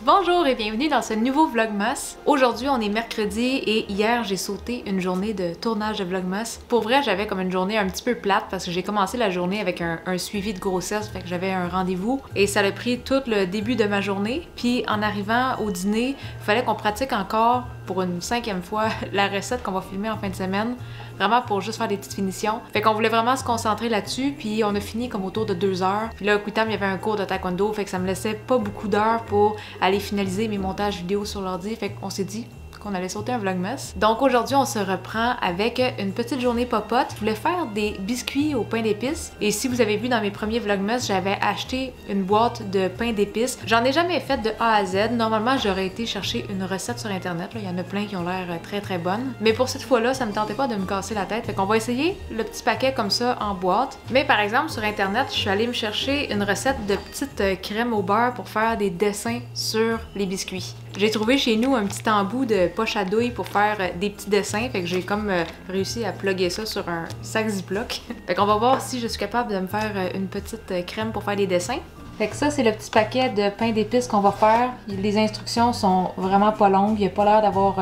Bonjour et bienvenue dans ce nouveau Vlogmas. Aujourd'hui on est mercredi et hier j'ai sauté une journée de tournage de Vlogmas. Pour vrai j'avais comme une journée un petit peu plate parce que j'ai commencé la journée avec un suivi de grossesse, fait que j'avais un rendez-vous et ça a pris tout le début de ma journée. Puis en arrivant au dîner, il fallait qu'on pratique encore pour une 5e fois la recette qu'on va filmer en fin de semaine. Vraiment pour juste faire des petites finitions. Fait qu'on voulait vraiment se concentrer là-dessus, puis on a fini comme autour de 2 heures. Puis là, au Quitam, il y avait un cours de taekwondo, fait que ça me laissait pas beaucoup d'heures pour aller finaliser mes montages vidéo sur l'ordi. Fait qu'on s'est dit qu'on allait sauter un vlogmas. Donc aujourd'hui, on se reprend avec une petite journée popote. Je voulais faire des biscuits au pain d'épices. Et si vous avez vu dans mes premiers vlogmas, j'avais acheté une boîte de pain d'épices. J'en ai jamais fait de A à Z. Normalement, j'aurais été chercher une recette sur internet. Là. Il y en a plein qui ont l'air très bonnes. Mais pour cette fois-là, ça me tentait pas de me casser la tête. Fait qu'on va essayer le petit paquet comme ça en boîte. Mais par exemple, sur internet, je suis allée me chercher une recette de petite crème au beurre pour faire des dessins sur les biscuits. J'ai trouvé chez nous un petit embout de poche à douille pour faire des petits dessins, fait que j'ai comme réussi à plugger ça sur un sac Ziploc. Fait qu'on va voir si je suis capable de me faire une petite crème pour faire des dessins. Fait que ça, c'est le petit paquet de pain d'épices qu'on va faire. Les instructions sont vraiment pas longues, il n'y a pas l'air d'avoir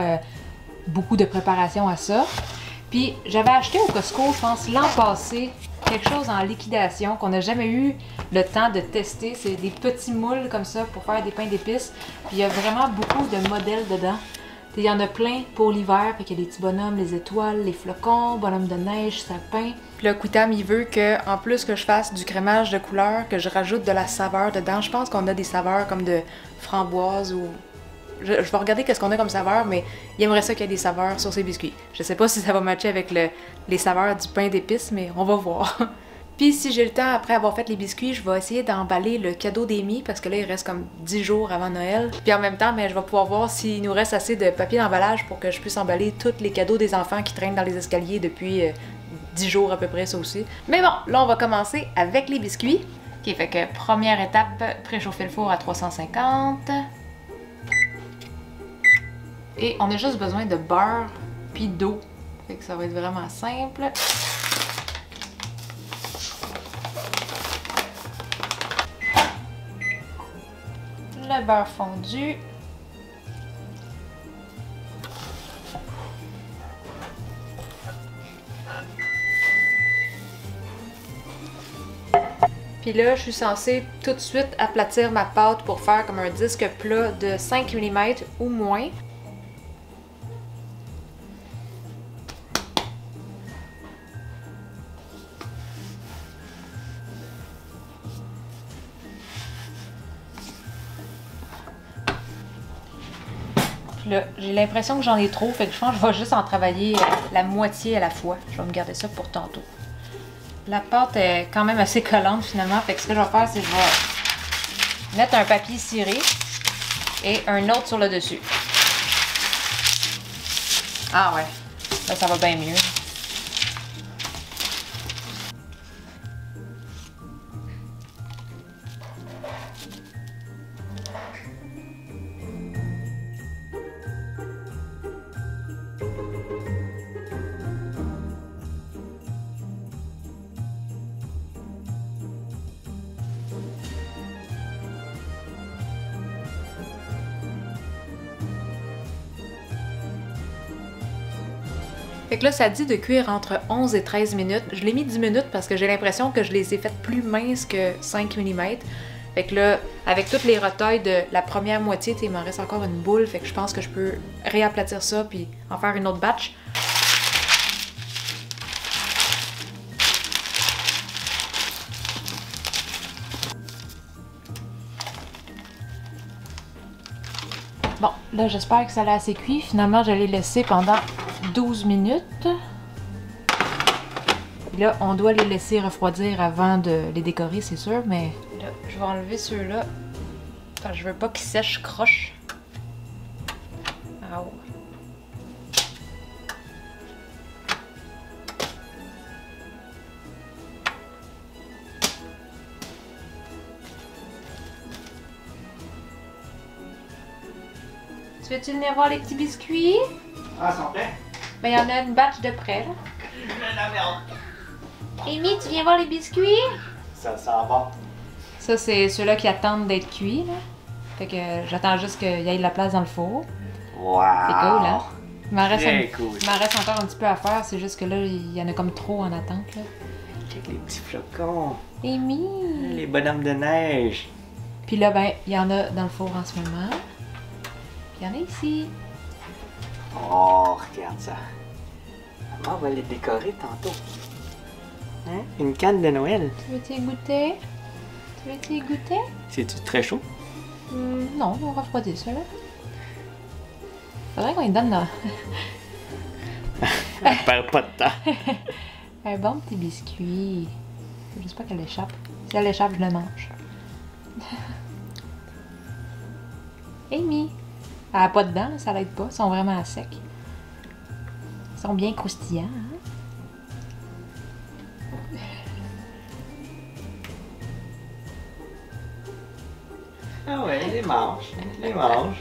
beaucoup de préparation à ça. Puis j'avais acheté au Costco, je pense, l'an passé, quelque chose en liquidation qu'on n'a jamais eu le temps de tester. C'est des petits moules comme ça pour faire des pains d'épices. Puis il y a vraiment beaucoup de modèles dedans. Il y en a plein pour l'hiver. Fait qu'il y a des petits bonhommes, les étoiles, les flocons, bonhommes de neige, sapin. Puis le Quitam, il veut que, en plus que je fasse du crémage de couleur, que je rajoute de la saveur dedans. Je pense qu'on a des saveurs comme de framboise ou... Je vais regarder qu'est-ce qu'on a comme saveur, mais il aimerait ça qu'il y ait des saveurs sur ces biscuits. Je sais pas si ça va matcher avec les saveurs du pain d'épices, mais on va voir. Puis si j'ai le temps, après avoir fait les biscuits, je vais essayer d'emballer le cadeau d'Amy, parce que là, il reste comme 10 jours avant Noël. Puis en même temps, mais je vais pouvoir voir s'il nous reste assez de papier d'emballage pour que je puisse emballer tous les cadeaux des enfants qui traînent dans les escaliers depuis 10 jours à peu près, ça aussi. Mais bon, là, on va commencer avec les biscuits. Ok, fait que première étape, préchauffer le four à 350. Et on a juste besoin de beurre puis d'eau. Fait que ça va être vraiment simple. Le beurre fondu. Puis là, je suis censée tout de suite aplatir ma pâte pour faire comme un disque plat de 5 mm ou moins. Là, j'ai l'impression que j'en ai trop, fait que je pense que je vais juste en travailler la moitié à la fois. Je vais me garder ça pour tantôt. La pâte est quand même assez collante finalement, fait que ce que je vais faire, c'est que je vais mettre un papier ciré et un autre sur le dessus. Ah ouais, là ça va bien mieux. Fait que là, ça dit de cuire entre 11 et 13 minutes. Je l'ai mis 10 minutes parce que j'ai l'impression que je les ai faites plus minces que 5 mm. Fait que là, avec toutes les retailles de la première moitié, il m'en reste encore une boule. Fait que je pense que je peux réaplatir ça puis en faire une autre batch. Bon, là, j'espère que ça l'a assez cuit. Finalement, je l'ai laissé pendant 12 minutes. Et là, on doit les laisser refroidir avant de les décorer, c'est sûr, mais là, je vais enlever ceux-là. Parce que je veux pas qu'ils sèchent croche. Ah ouais. Tu veux-tu venir voir les petits biscuits? Ah, ils sont prêts? Ben, il y en a une batch de près, là. Je veux la merde. Amy, tu viens voir les biscuits? Ça va. Ça, c'est ceux-là qui attendent d'être cuits, là. Fait que j'attends juste qu'il y ait de la place dans le four. Wow! C'est cool, hein? Il m'en reste, Cool. il m'en reste encore un petit peu à faire, c'est juste que là, il y en a comme trop en attente, là. Avec les petits flocons. Amy! Les bonhommes de neige. Puis là, ben, il y en a dans le four en ce moment. Puis il y en a ici. Oh, regarde ça. Maman va les décorer tantôt. Hein? Une canne de Noël. Tu veux-tu y goûter? Tu veux-tu y goûter? C'est-tu très chaud? Non, on va refroidir ça, là. Faudrait qu'on lui donne là. Elle perd pas de temps. Un bon petit biscuit. Faut juste pas qu'elle échappe. Si elle échappe, je le mange. Amy! Elle a pas de dents, ça l'aide pas. Ils sont vraiment à sec. Ils sont bien croustillants, hein? Ah ouais, les mange. Les mange.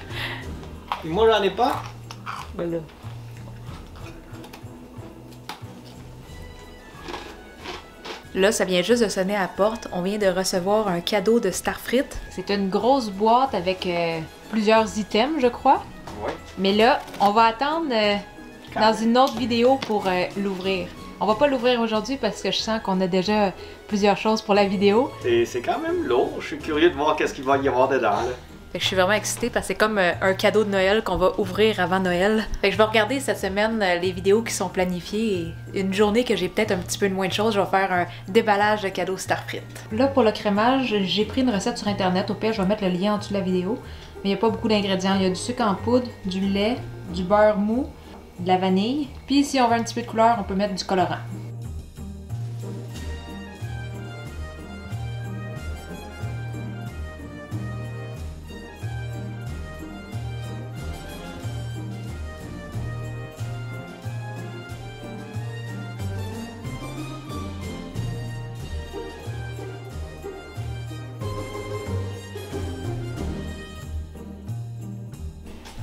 Puis moi, j'en ai pas. Voilà. Là, ça vient juste de sonner à la porte. On vient de recevoir un cadeau de Starfrit. C'est une grosse boîte avec plusieurs items, je crois. Ouais. Mais là, on va attendre dans une autre vidéo pour l'ouvrir. On va pas l'ouvrir aujourd'hui parce que je sens qu'on a déjà plusieurs choses pour la vidéo. C'est quand même lourd. Je suis curieux de voir qu'est-ce qu'il va y avoir dedans. Là. Fait que je suis vraiment excitée parce que c'est comme un cadeau de Noël qu'on va ouvrir avant Noël. Fait que je vais regarder cette semaine les vidéos qui sont planifiées et une journée que j'ai peut-être un petit peu de moins de choses, je vais faire un déballage de cadeaux Starfrit. Là, pour le crémage, j'ai pris une recette sur internet. Au pire, je vais mettre le lien en dessous de la vidéo. Mais il n'y a pas beaucoup d'ingrédients. Il y a du sucre en poudre, du lait, du beurre mou, de la vanille. Puis si on veut un petit peu de couleur, on peut mettre du colorant.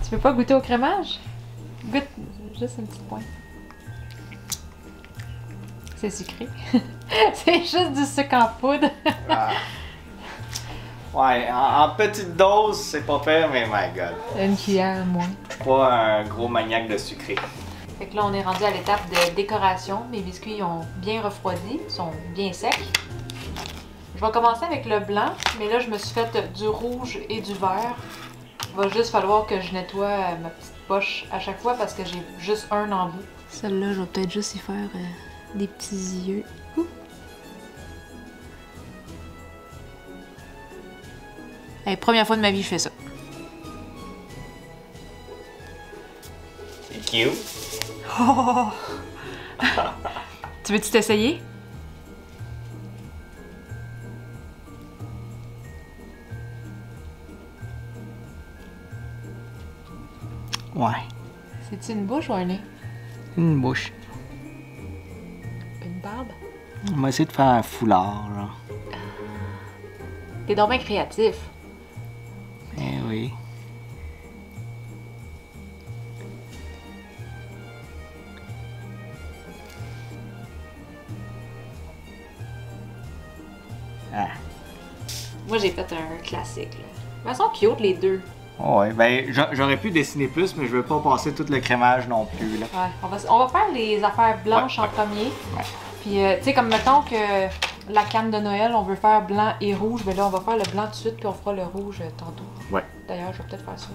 Tu veux pas goûter au crémage? Goûte juste une petite pointe. C'est sucré. C'est juste du sucre en poudre. Ah. Ouais, en petite dose, c'est pas pire, mais my god. Une cuillère moins. Je suis pas un gros maniaque de sucré. Fait que là, on est rendu à l'étape de décoration. Mes biscuits ont bien refroidi, sont bien secs. Je vais commencer avec le blanc, mais là, je me suis fait du rouge et du vert. Il va juste falloir que je nettoie ma petite poche à chaque fois parce que j'ai juste un embout. Celle-là, je vais peut-être juste y faire des petits yeux. Hey, première fois de ma vie, je fais ça. C'est cute. Oh! Tu veux-tu t'essayer? Ouais. C'est-tu une bouche ou un nez? Une bouche. Une barbe? On va essayer de faire un foulard, genre. T'es donc bien créatif. Eh oui. Ah. Moi, j'ai fait un classique, là. Mais elles sont cute, les deux. Ouais, ben j'aurais pu dessiner plus, mais je veux pas passer tout le crémage non plus, là. Ouais, on va faire les affaires blanches en premier. Ouais. Puis, tu sais, comme mettons que la canne de Noël, on veut faire blanc et rouge, ben là, on va faire le blanc tout de suite, puis on fera le rouge tantôt. Ouais. D'ailleurs, je vais peut-être faire ça.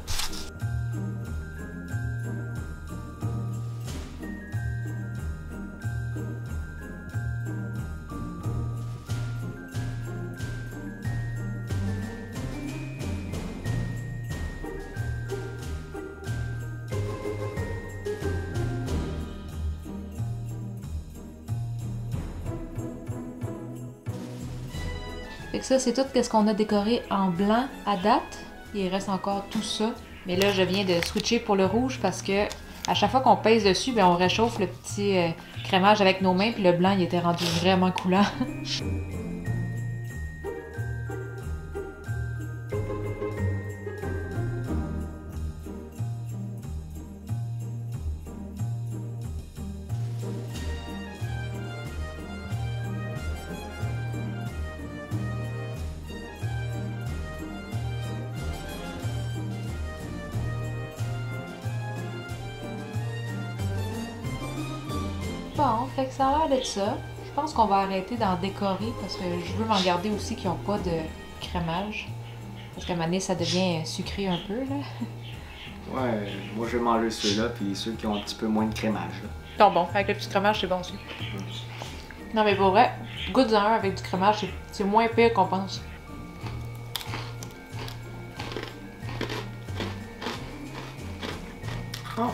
Fait que ça, c'est tout ce qu'on a décoré en blanc à date. Il reste encore tout ça. Mais là, je viens de switcher pour le rouge parce que à chaque fois qu'on pèse dessus, ben, on réchauffe le petit crémage avec nos mains. Puis le blanc, il était rendu vraiment coulant. Bon, fait que ça a l'air d'être ça. Je pense qu'on va arrêter d'en décorer parce que je veux m'en garder aussi qui n'ont pas de crémage. Parce qu'à un moment donné, ça devient sucré un peu, là. Ouais, moi je vais manger ceux-là, puis ceux qui ont un petit peu moins de crémage. Non, bon, avec le petit crémage, c'est bon aussi. Non, mais pour vrai, goûte-en un avec du crémage, c'est moins pire qu'on pense. Oh,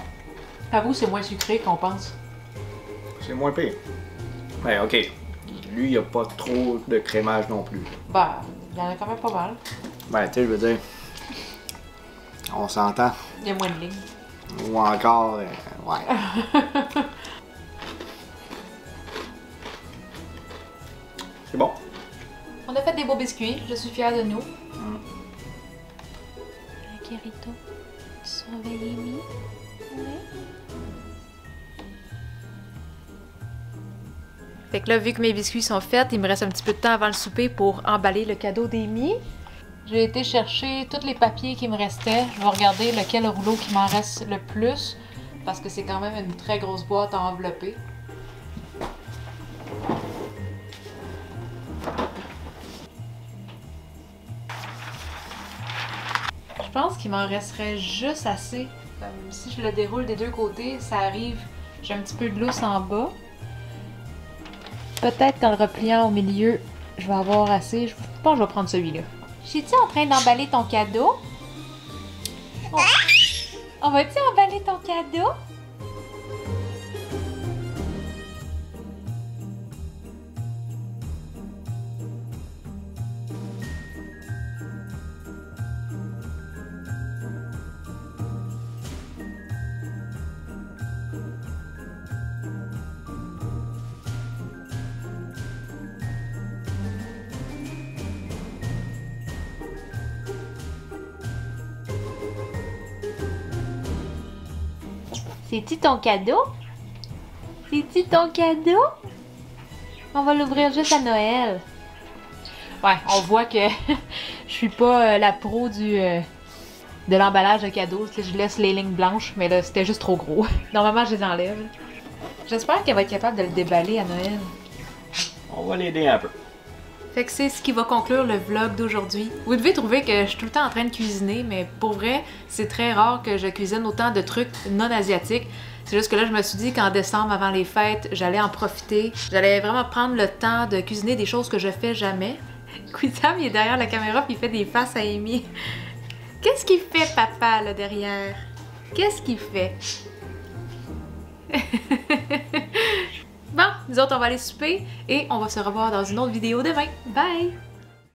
Avoue, c'est moins sucré qu'on pense. c'est moins pire. Ben, ok. Lui, il a pas trop de crémage non plus. Bah, il y en a quand même pas mal. Ben, tu sais, je veux dire, on s'entend. Il y a moins de lignes. Ou encore, ouais. C'est bon. On a fait des beaux biscuits, je suis fière de nous. Carito, tu surveilles Amy? Oui. Fait que là, vu que mes biscuits sont faits, il me reste un petit peu de temps avant le souper pour emballer le cadeau d'Amy. J'ai été chercher tous les papiers qui me restaient. Je vais regarder lequel rouleau qui m'en reste le plus, parce que c'est quand même une très grosse boîte à envelopper. Je pense qu'il m'en resterait juste assez. Comme si je le déroule des deux côtés, ça arrive, j'ai un petit peu de lousse en bas. Peut-être qu'en le repliant au milieu, je vais avoir assez. Je pense que je vais prendre celui-là. Suis-tu en train d'emballer ton cadeau? On va-tu emballer ton cadeau? C'est-tu ton cadeau? C'est-tu ton cadeau? On va l'ouvrir juste à Noël. Ouais, on voit que je suis pas la pro de l'emballage de cadeaux. Tu sais, je laisse les lignes blanches, mais là, c'était juste trop gros. Normalement, je les enlève. J'espère qu'elle va être capable de le déballer à Noël. On va l'aider un peu. Fait que c'est ce qui va conclure le vlog d'aujourd'hui. Vous devez trouver que je suis tout le temps en train de cuisiner, mais pour vrai, c'est très rare que je cuisine autant de trucs non asiatiques. C'est juste que là, je me suis dit qu'en décembre, avant les fêtes, j'allais en profiter. J'allais vraiment prendre le temps de cuisiner des choses que je fais jamais. Quizam, il est derrière la caméra puis il fait des faces à Amy. Qu'est-ce qu'il fait, papa, là, derrière? Qu'est-ce qu'il fait? Bon, nous autres, on va aller souper et on va se revoir dans une autre vidéo demain. Bye!